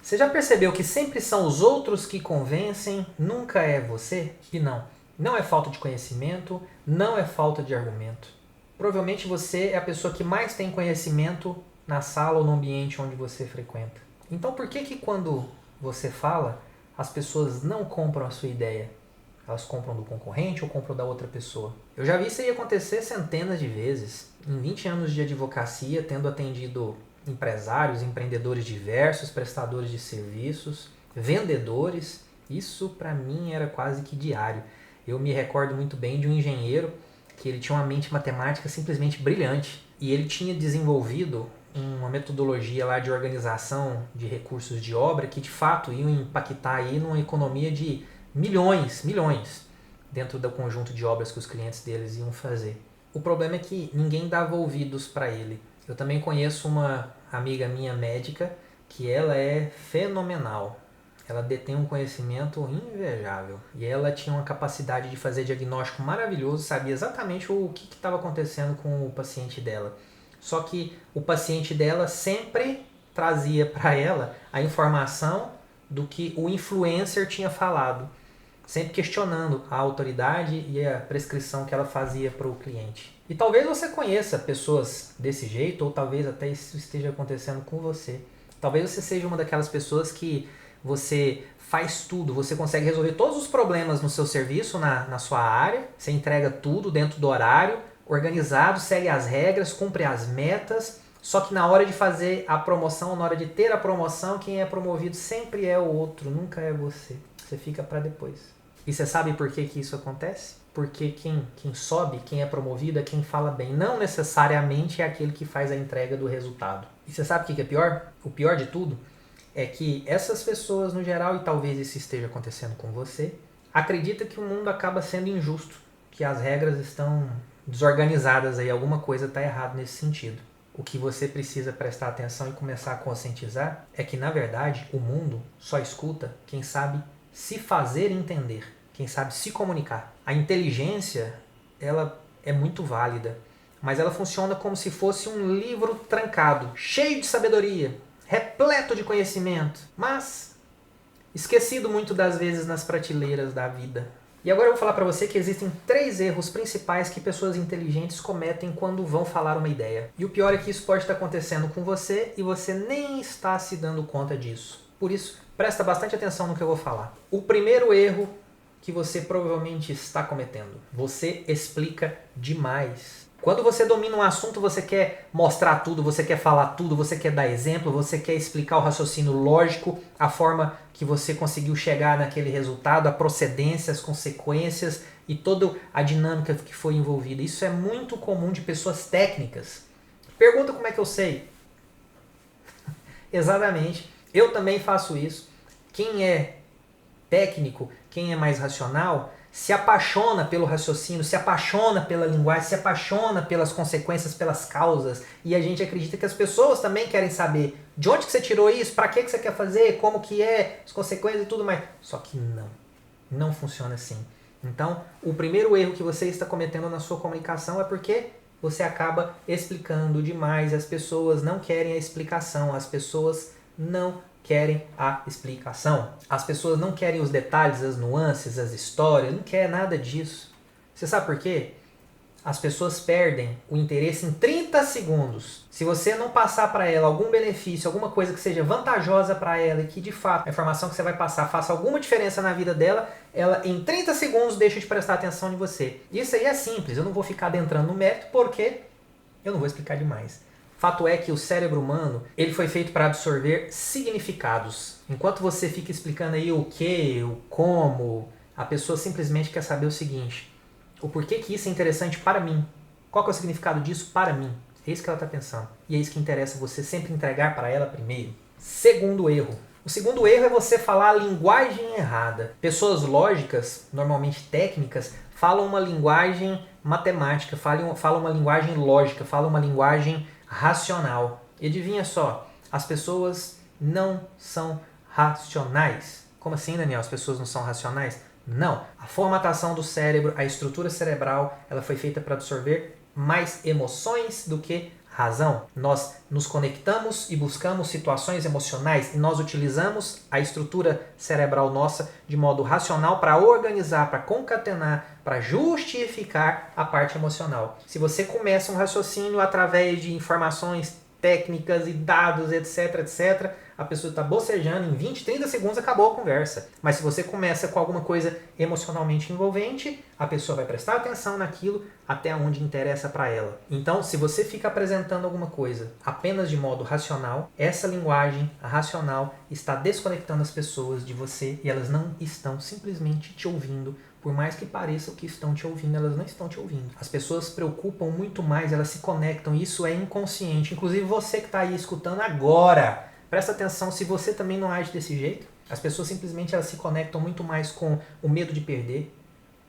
Você já percebeu que sempre são os outros que convencem, nunca é você? E não. Não é falta de conhecimento, não é falta de argumento. Provavelmente você é a pessoa que mais tem conhecimento na sala ou no ambiente onde você frequenta. Então por que quando você fala, as pessoas não compram a sua ideia? Elas compram do concorrente ou compram da outra pessoa? Eu já vi isso aí acontecer centenas de vezes. Em 20 anos de advocacia, tendo atendido empresários, empreendedores diversos, prestadores de serviços, vendedores, isso para mim era quase que diário. Eu me recordo muito bem de um engenheiro que ele tinha uma mente matemática simplesmente brilhante e ele tinha desenvolvido uma metodologia lá de organização de recursos de obra que de fato iam impactar aí numa economia de milhões dentro do conjunto de obras que os clientes deles iam fazer. O problema é que ninguém dava ouvidos para ele. Eu também conheço uma amiga minha médica que ela é fenomenal. Ela detém um conhecimento invejável. E ela tinha uma capacidade de fazer diagnóstico maravilhoso, sabia exatamente o que estava acontecendo com o paciente dela. Só que o paciente dela sempre trazia para ela a informação do que o influencer tinha falado, sempre questionando a autoridade e a prescrição que ela fazia para o cliente. E talvez você conheça pessoas desse jeito, ou talvez até isso esteja acontecendo com você. Talvez você seja uma daquelas pessoas que você faz tudo, você consegue resolver todos os problemas no seu serviço, na sua área, você entrega tudo dentro do horário, organizado, segue as regras, cumpre as metas, só que na hora de fazer a promoção, na hora de ter a promoção, quem é promovido sempre é o outro, nunca é você. Você fica para depois. E você sabe por que isso acontece? Porque quem sobe, quem é promovido é quem fala bem. Não necessariamente é aquele que faz a entrega do resultado. E você sabe o que é pior? O pior de tudo é que essas pessoas no geral, e talvez isso esteja acontecendo com você, acreditam que o mundo acaba sendo injusto, que as regras estão desorganizadas aí, alguma coisa está errada nesse sentido. O que você precisa prestar atenção e começar a conscientizar é que, na verdade, o mundo só escuta quem sabe se fazer entender, quem sabe se comunicar. A inteligência, ela é muito válida, mas ela funciona como se fosse um livro trancado, cheio de sabedoria, repleto de conhecimento, mas esquecido muito das vezes nas prateleiras da vida. E agora eu vou falar para você que existem 3 erros principais que pessoas inteligentes cometem quando vão falar uma ideia. E o pior é que isso pode estar acontecendo com você e você nem está se dando conta disso. Por isso, presta bastante atenção no que eu vou falar. O primeiro erro que você provavelmente está cometendo: você explica demais. Quando você domina um assunto, você quer mostrar tudo, você quer falar tudo, você quer dar exemplo, você quer explicar o raciocínio lógico, a forma que você conseguiu chegar naquele resultado, a procedência, as consequências e toda a dinâmica que foi envolvida. Isso é muito comum de pessoas técnicas. Pergunta como é que eu sei? Exatamente. Eu também faço isso. Quem é técnico, quem é mais racional, se apaixona pelo raciocínio, se apaixona pela linguagem, se apaixona pelas consequências, pelas causas. E a gente acredita que as pessoas também querem saber de onde que você tirou isso, para que você quer fazer, como que é, as consequências e tudo mais. Só que não funciona assim. Então, o primeiro erro que você está cometendo na sua comunicação é porque você acaba explicando demais. As pessoas não querem a explicação, as pessoas não querem a explicação. As pessoas não querem os detalhes, as nuances, as histórias, não quer nada disso. Você sabe por quê? As pessoas perdem o interesse em 30 segundos. Se você não passar para ela algum benefício, alguma coisa que seja vantajosa para ela e que de fato a informação que você vai passar faça alguma diferença na vida dela, ela em 30 segundos deixa de prestar atenção em você. Isso aí é simples, eu não vou ficar adentrando no mérito porque eu não vou explicar demais. Fato é que o cérebro humano ele foi feito para absorver significados. Enquanto você fica explicando aí o que, o como, a pessoa simplesmente quer saber o seguinte: o porquê que isso é interessante para mim? Qual que é o significado disso para mim? É isso que ela está pensando. E é isso que interessa você sempre entregar para ela primeiro. Segundo erro. O segundo erro é você falar a linguagem errada. Pessoas lógicas, normalmente técnicas, falam uma linguagem matemática, falam uma linguagem lógica, falam uma linguagem racional. E adivinha só, as pessoas não são racionais. Como assim, Daniel? As pessoas não são racionais? Não. A formatação do cérebro, a estrutura cerebral, ela foi feita para absorver mais emoções do que razão? Nós nos conectamos e buscamos situações emocionais e nós utilizamos a estrutura cerebral nossa de modo racional para organizar, para concatenar, para justificar a parte emocional. Se você começa um raciocínio através de informações técnicas e dados, etc, etc, a pessoa está bocejando, em 20, 30 segundos acabou a conversa. Mas se você começa com alguma coisa emocionalmente envolvente, a pessoa vai prestar atenção naquilo até onde interessa para ela. Então, se você fica apresentando alguma coisa apenas de modo racional, essa linguagem racional está desconectando as pessoas de você e elas não estão simplesmente te ouvindo. Por mais que pareça que estão te ouvindo, elas não estão te ouvindo. As pessoas se preocupam muito mais, elas se conectam, isso é inconsciente. Inclusive você que está aí escutando agora, presta atenção se você também não age desse jeito. As pessoas simplesmente elas se conectam muito mais com o medo de perder,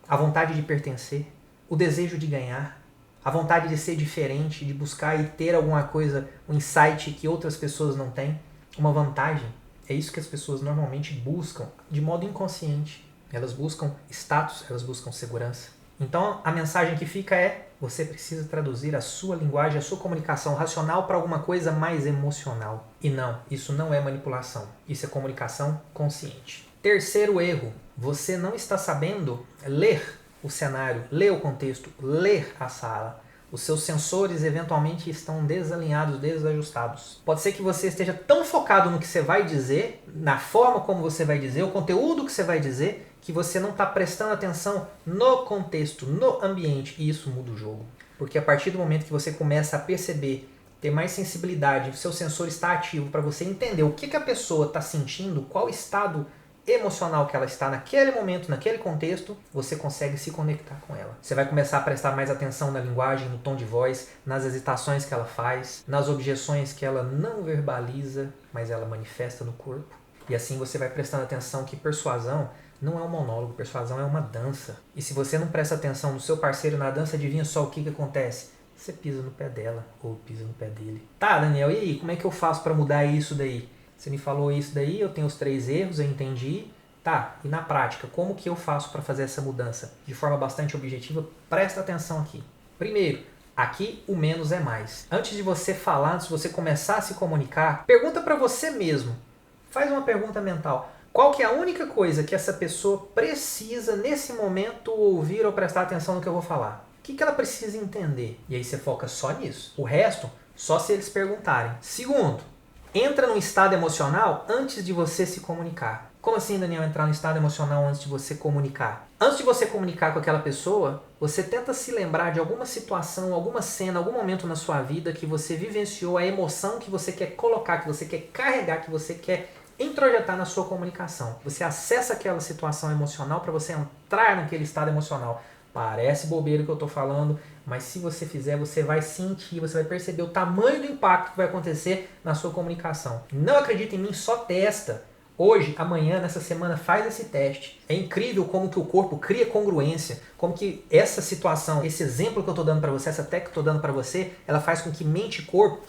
a vontade de pertencer, o desejo de ganhar, a vontade de ser diferente, de buscar e ter alguma coisa, um insight que outras pessoas não têm, uma vantagem. É isso que as pessoas normalmente buscam de modo inconsciente. Elas buscam status, elas buscam segurança. Então a mensagem que fica é: você precisa traduzir a sua linguagem, a sua comunicação racional para alguma coisa mais emocional. E não, isso não é manipulação, isso é comunicação consciente. Terceiro erro, você não está sabendo ler o cenário, ler o contexto, ler a sala. Os seus sensores eventualmente estão desalinhados, desajustados. Pode ser que você esteja tão focado no que você vai dizer, na forma como você vai dizer, o conteúdo que você vai dizer, que você não está prestando atenção no contexto, no ambiente, e isso muda o jogo. Porque a partir do momento que você começa a perceber, ter mais sensibilidade, o seu sensor está ativo para você entender o que a pessoa está sentindo, qual estado emocional que ela está naquele momento, naquele contexto, você consegue se conectar com ela. Você vai começar a prestar mais atenção na linguagem, no tom de voz, nas hesitações que ela faz, nas objeções que ela não verbaliza, mas ela manifesta no corpo. E assim você vai prestando atenção que persuasão não é um monólogo, persuasão é uma dança. E se você não presta atenção no seu parceiro na dança, adivinha só o que acontece? Você pisa no pé dela ou pisa no pé dele. Tá, Daniel, e aí? Como é que eu faço para mudar isso daí? Você me falou isso daí, eu tenho os 3 erros, eu entendi. Tá, e na prática, como que eu faço para fazer essa mudança? De forma bastante objetiva, presta atenção aqui. Primeiro, aqui o menos é mais. Antes de você falar, antes de você começar a se comunicar, pergunta para você mesmo. Faz uma pergunta mental. Qual que é a única coisa que essa pessoa precisa nesse momento ouvir ou prestar atenção no que eu vou falar? O que ela precisa entender? E aí você foca só nisso. O resto, só se eles perguntarem. Segundo, entra num estado emocional antes de você se comunicar. Como assim, Daniel, entrar no estado emocional antes de você comunicar? Antes de você comunicar com aquela pessoa, você tenta se lembrar de alguma situação, alguma cena, algum momento na sua vida que você vivenciou, a emoção que você quer colocar, que você quer carregar, que você quer introjetar na sua comunicação. Você acessa aquela situação emocional para você entrar naquele estado emocional. Parece bobeira o que eu estou falando, mas se você fizer, você vai sentir, você vai perceber o tamanho do impacto que vai acontecer na sua comunicação. Não acredita em mim, só testa. Hoje, amanhã, nessa semana, faz esse teste. É incrível como que o corpo cria congruência, como que essa situação, esse exemplo que eu estou dando para você, essa técnica que eu estou dando para você, ela faz com que mente e corpo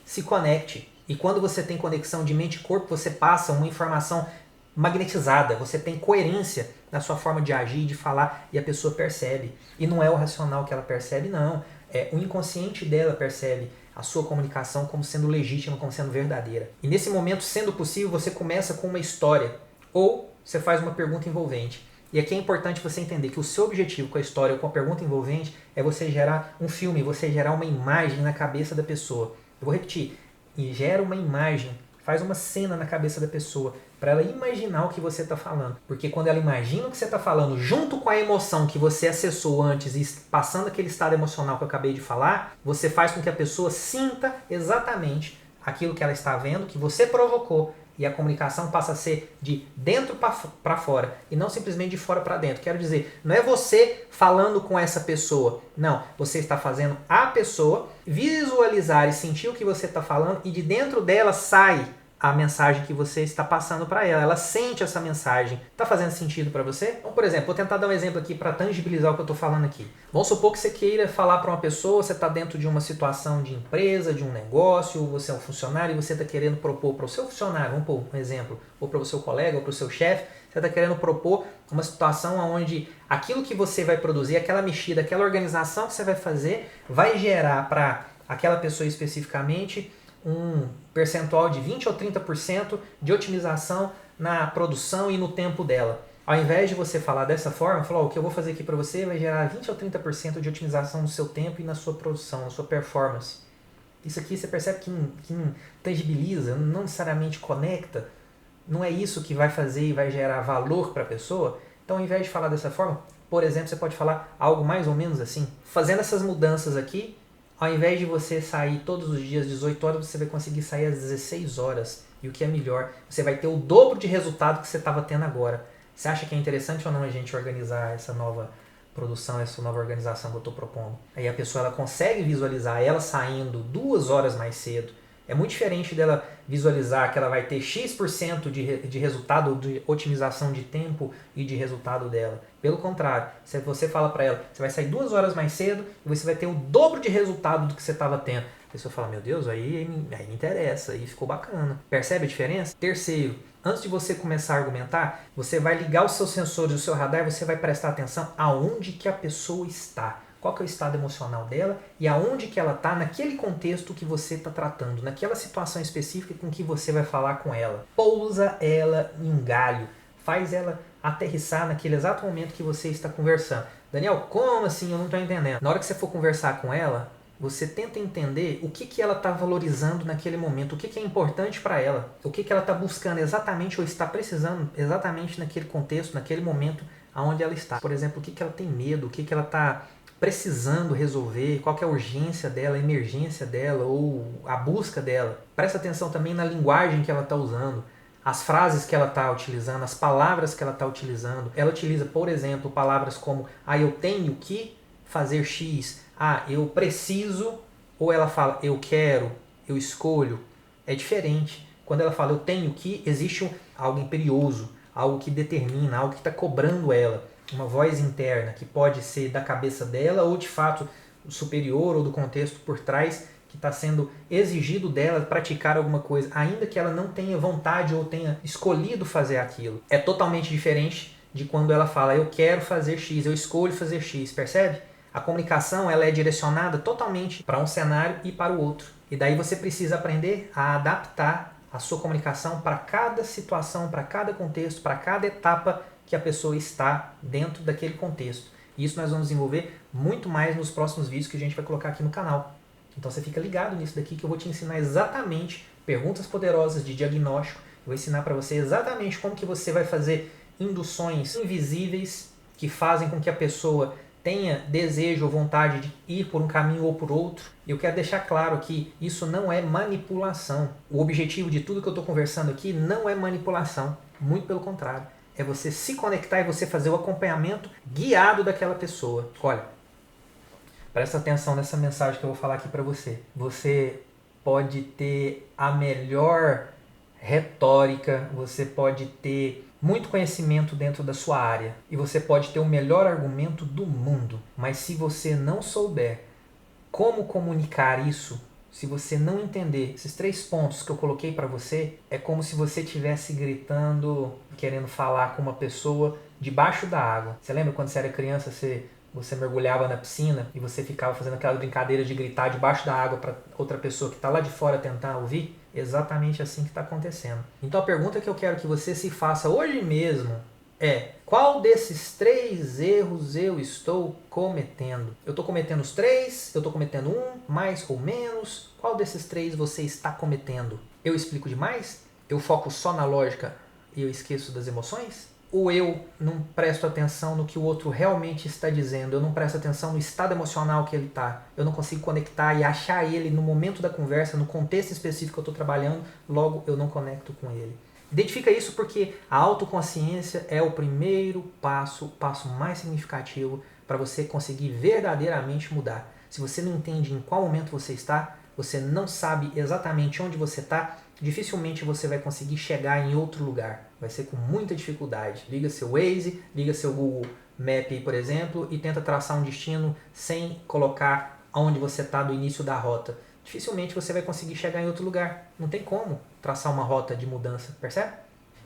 se conecte. E quando você tem conexão de mente e corpo, você passa uma informação magnetizada, você tem coerência na sua forma de agir, de falar, e a pessoa percebe. E não é o racional que ela percebe, não. É o inconsciente dela percebe a sua comunicação como sendo legítima, como sendo verdadeira. E nesse momento, sendo possível, você começa com uma história ou você faz uma pergunta envolvente. E aqui é importante você entender que o seu objetivo com a história ou com a pergunta envolvente é você gerar um filme, você gerar uma imagem na cabeça da pessoa. Eu vou repetir. E gera uma imagem, faz uma cena na cabeça da pessoa, para ela imaginar o que você está falando. Porque quando ela imagina o que você está falando, junto com a emoção que você acessou antes e passando aquele estado emocional que eu acabei de falar, você faz com que a pessoa sinta exatamente aquilo que ela está vendo, que você provocou. E a comunicação passa a ser de dentro para fora e não simplesmente de fora para dentro. Quero dizer, não é você falando com essa pessoa. Não, você está fazendo a pessoa visualizar e sentir o que você está falando e de dentro dela sai a mensagem que você está passando para ela. Ela sente essa mensagem. Está fazendo sentido para você? Então, por exemplo, vou tentar dar um exemplo aqui para tangibilizar o que eu estou falando aqui. Vamos supor que você queira falar para uma pessoa, você está dentro de uma situação de empresa, de um negócio, você é um funcionário e você está querendo propor para o seu funcionário, vamos pôr um exemplo, ou para o seu colega, ou para o seu chefe, você está querendo propor uma situação onde aquilo que você vai produzir, aquela mexida, aquela organização que você vai fazer, vai gerar para aquela pessoa especificamente um percentual de 20 ou 30% de otimização na produção e no tempo dela. Ao invés de você falar dessa forma, falar, o que eu vou fazer aqui para você vai gerar 20 ou 30% de otimização no seu tempo e na sua produção, na sua performance. Isso aqui você percebe que tangibiliza, não necessariamente conecta, não é isso que vai fazer e vai gerar valor para a pessoa. Então, ao invés de falar dessa forma, por exemplo, você pode falar algo mais ou menos assim. Fazendo essas mudanças aqui, ao invés de você sair todos os dias 18 horas, você vai conseguir sair às 16 horas. E o que é melhor, você vai ter o dobro de resultado que você estava tendo agora. Você acha que é interessante ou não a gente organizar essa nova produção, essa nova organização que eu estou propondo? Aí a pessoa ela consegue visualizar ela saindo 2 horas mais cedo. É muito diferente dela visualizar que ela vai ter X% de resultado, de otimização de tempo e de resultado dela. Pelo contrário, se você fala para ela, você vai sair 2 horas mais cedo e você vai ter o dobro de resultado do que você estava tendo. A pessoa fala, meu Deus, aí me interessa, aí ficou bacana. Percebe a diferença? Terceiro, antes de você começar a argumentar, você vai ligar os seus sensores, o seu radar, você vai prestar atenção aonde que a pessoa está. Qual que é o estado emocional dela e aonde que ela está naquele contexto que você está tratando, naquela situação específica com que você vai falar com ela. Pousa ela em um galho, faz ela aterrissar naquele exato momento que você está conversando. Daniel, como assim? Eu não estou entendendo. Na hora que você for conversar com ela, você tenta entender o que ela está valorizando naquele momento, o que é importante para ela, o que ela está buscando exatamente ou está precisando exatamente naquele contexto, naquele momento onde ela está. Por exemplo, o que ela tem medo, o que ela está precisando resolver, qual que é a urgência dela, a emergência dela ou a busca dela. Presta atenção também na linguagem que ela está usando, as frases que ela está utilizando, as palavras que ela está utilizando. Ela utiliza, por exemplo, palavras como eu tenho que fazer X, eu preciso, ou ela fala eu quero, eu escolho. É diferente. Quando ela fala eu tenho que, existe algo imperioso, algo que determina, algo que está cobrando ela. Uma voz interna que pode ser da cabeça dela ou de fato superior ou do contexto por trás que está sendo exigido dela praticar alguma coisa, ainda que ela não tenha vontade ou tenha escolhido fazer aquilo. É totalmente diferente de quando ela fala eu quero fazer X, eu escolho fazer X, percebe? A comunicação ela é direcionada totalmente para um cenário e para o outro. E daí você precisa aprender a adaptar a sua comunicação para cada situação, para cada contexto, para cada etapa que a pessoa está dentro daquele contexto. E isso nós vamos desenvolver muito mais nos próximos vídeos que a gente vai colocar aqui no canal. Então você fica ligado nisso daqui que eu vou te ensinar exatamente perguntas poderosas de diagnóstico. Eu vou ensinar para você exatamente como que você vai fazer induções invisíveis que fazem com que a pessoa tenha desejo ou vontade de ir por um caminho ou por outro. Eu quero deixar claro que isso não é manipulação. O objetivo de tudo que eu estou conversando aqui não é manipulação. Muito pelo contrário. É você se conectar e você fazer o acompanhamento guiado daquela pessoa. Olha, presta atenção nessa mensagem que eu vou falar aqui para você. Você pode ter a melhor retórica, você pode ter muito conhecimento dentro da sua área e você pode ter o melhor argumento do mundo, mas se você não souber como comunicar isso, se você não entender esses 3 pontos que eu coloquei para você, é como se você estivesse gritando, querendo falar com uma pessoa debaixo da água. Você lembra quando você era criança, você mergulhava na piscina e você ficava fazendo aquela brincadeira de gritar debaixo da água para outra pessoa que está lá de fora tentar ouvir? Exatamente assim que está acontecendo. Então a pergunta que eu quero que você se faça hoje mesmo é: qual desses 3 erros eu estou cometendo? Eu estou cometendo os 3? Eu estou cometendo um? Mais ou menos? Qual desses 3 você está cometendo? Eu explico demais? Eu foco só na lógica e eu esqueço das emoções? Ou eu não presto atenção no que o outro realmente está dizendo? Eu não presto atenção no estado emocional que ele está? Eu não consigo conectar e achar ele no momento da conversa, no contexto específico que eu estou trabalhando, logo eu não conecto com ele. Identifica isso porque a autoconsciência é o primeiro passo, o passo mais significativo para você conseguir verdadeiramente mudar. Se você não entende em qual momento você está, você não sabe exatamente onde você está, dificilmente você vai conseguir chegar em outro lugar. Vai ser com muita dificuldade. Liga seu Waze, liga seu Google Map, por exemplo, e tenta traçar um destino sem colocar onde você está do início da rota. Dificilmente você vai conseguir chegar em outro lugar. Não tem como traçar uma rota de mudança, percebe?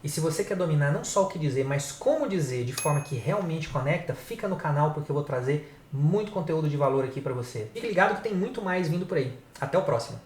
E se você quer dominar não só o que dizer, mas como dizer de forma que realmente conecta, fica no canal porque eu vou trazer Muito conteúdo de valor aqui para você. Fique ligado que tem muito mais vindo por aí. Até o próximo.